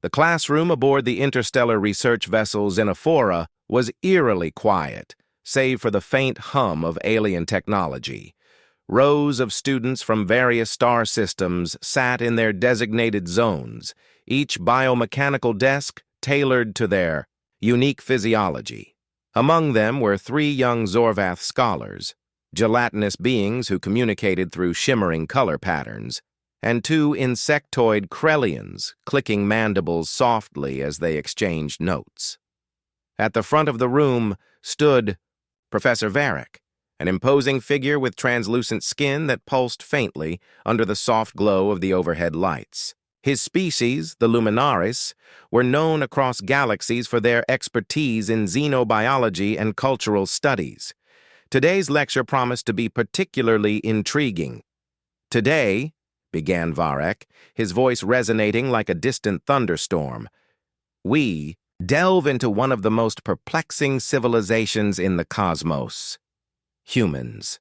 The classroom aboard the interstellar research vessel Xenophora was eerily quiet, save for the faint hum of alien technology. Rows of students from various star systems sat in their designated zones, each biomechanical desk tailored to their unique physiology. Among them were 3 young Zorvath scholars, gelatinous beings who communicated through shimmering color patterns, and 2 insectoid Krellians clicking mandibles softly as they exchanged notes. At the front of the room stood Professor Varric, an imposing figure with translucent skin that pulsed faintly under the soft glow of the overhead lights. His species, the Luminaris, were known across galaxies for their expertise in xenobiology and cultural studies. Today's lecture promised to be particularly intriguing. "Today," began Varric, his voice resonating like a distant thunderstorm, "we delve into one of the most perplexing civilizations in the cosmos. Humans."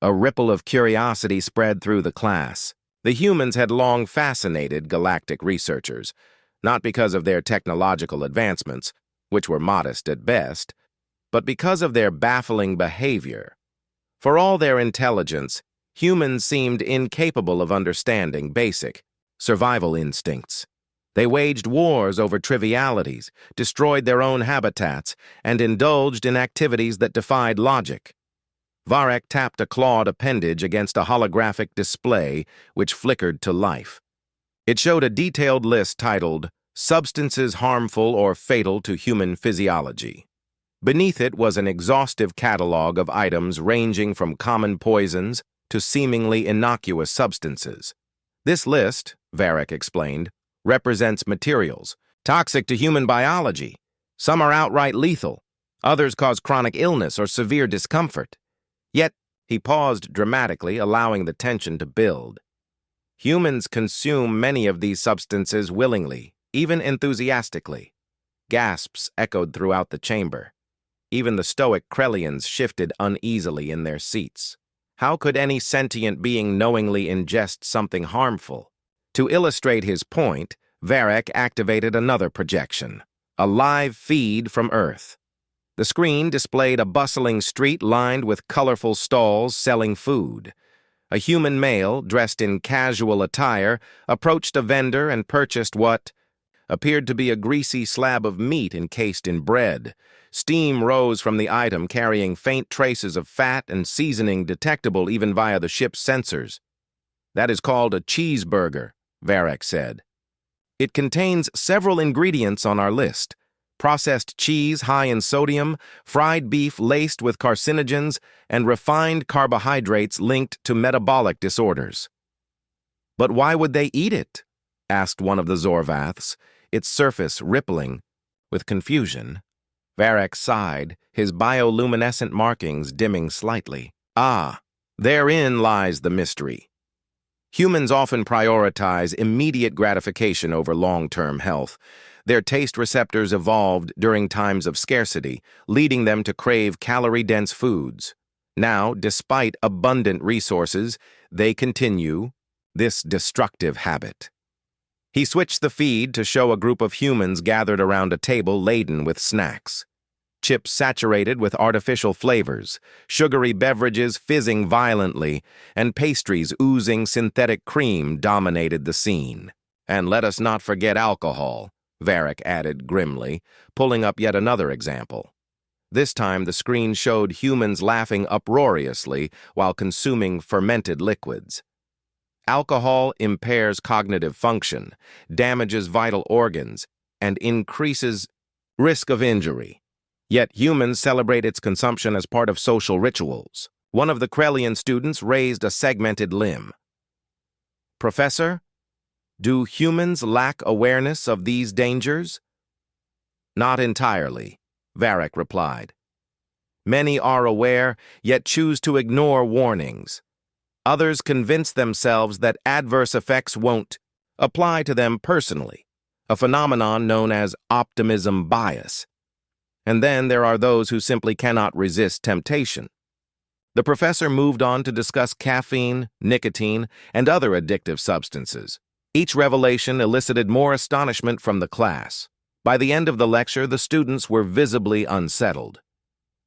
A ripple of curiosity spread through the class. The humans had long fascinated galactic researchers, not because of their technological advancements, which were modest at best, but because of their baffling behavior. For all their intelligence, humans seemed incapable of understanding basic survival instincts. They waged wars over trivialities, destroyed their own habitats, and indulged in activities that defied logic. Varric tapped a clawed appendage against a holographic display which flickered to life. It showed a detailed list titled, "Substances Harmful or Fatal to Human Physiology." Beneath it was an exhaustive catalog of items ranging from common poisons to seemingly innocuous substances. "This list," Varric explained, "represents materials toxic to human biology. Some are outright lethal. Others cause chronic illness or severe discomfort. Yet," he paused dramatically, allowing the tension to build, "humans consume many of these substances willingly, even enthusiastically." Gasps echoed throughout the chamber. Even the stoic Krellians shifted uneasily in their seats. How could any sentient being knowingly ingest something harmful? To illustrate his point, Varric activated another projection, a live feed from Earth. The screen displayed a bustling street lined with colorful stalls selling food. A human male, dressed in casual attire, approached a vendor and purchased what appeared to be a greasy slab of meat encased in bread. Steam rose from the item, carrying faint traces of fat and seasoning detectable even via the ship's sensors. "That is called a cheeseburger," Varric said. "It contains several ingredients on our list: processed cheese high in sodium, fried beef laced with carcinogens, and refined carbohydrates linked to metabolic disorders." "But why would they eat it?" asked one of the Zorvaths, its surface rippling with confusion. Varric sighed, his bioluminescent markings dimming slightly. "Ah, therein lies the mystery. Humans often prioritize immediate gratification over long-term health. Their taste receptors evolved during times of scarcity, leading them to crave calorie-dense foods. Now, despite abundant resources, they continue this destructive habit." He switched the feed to show a group of humans gathered around a table laden with snacks. Chips saturated with artificial flavors, sugary beverages fizzing violently, and pastries oozing synthetic cream dominated the scene. "And let us not forget alcohol," Varric added grimly, pulling up yet another example. This time the screen showed humans laughing uproariously while consuming fermented liquids. "Alcohol impairs cognitive function, damages vital organs, and increases risk of injury. Yet humans celebrate its consumption as part of social rituals." One of the Krellian students raised a segmented limb. "Professor, do humans lack awareness of these dangers?" "Not entirely," Varric replied. "Many are aware, yet choose to ignore warnings. Others convince themselves that adverse effects won't apply to them personally, a phenomenon known as optimism bias. And then there are those who simply cannot resist temptation." The professor moved on to discuss caffeine, nicotine, and other addictive substances. Each revelation elicited more astonishment from the class. By the end of the lecture, the students were visibly unsettled.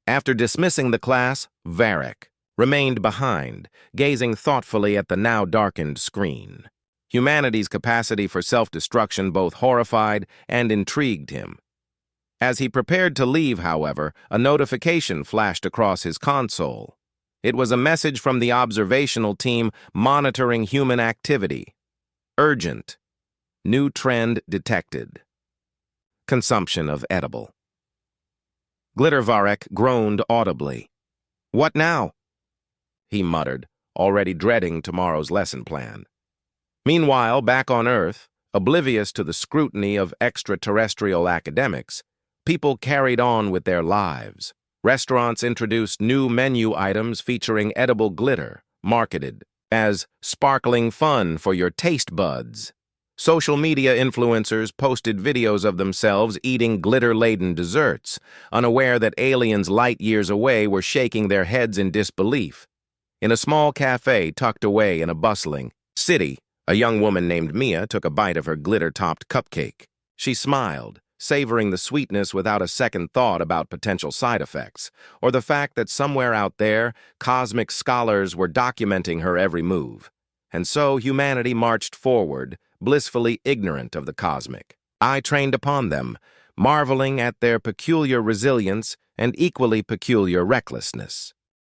After dismissing the class, Varric remained behind, gazing thoughtfully at the now darkened screen. Humanity's capacity for self-destruction both horrified and intrigued him. As he prepared to leave, however, a notification flashed across his console. It was a message from the observational team monitoring human activity. Urgent. New trend detected. Consumption of edible. Glittervarek groaned audibly. "What now?" he muttered, already dreading tomorrow's lesson plan. Meanwhile, back on Earth, oblivious to the scrutiny of extraterrestrial academics, people carried on with their lives. Restaurants introduced new menu items featuring edible glitter, marketed as sparkling fun for your taste buds. Social media influencers posted videos of themselves eating glitter-laden desserts, unaware that aliens light years away were shaking their heads in disbelief. In a small cafe tucked away in a bustling city, a young woman named Mia took a bite of her glitter-topped cupcake. She smiled, savoring the sweetness without a second thought about potential side effects, or the fact that somewhere out there, cosmic scholars were documenting her every move. And so humanity marched forward, blissfully ignorant of the cosmic. I trained upon them, marveling at their peculiar resilience and equally peculiar recklessness.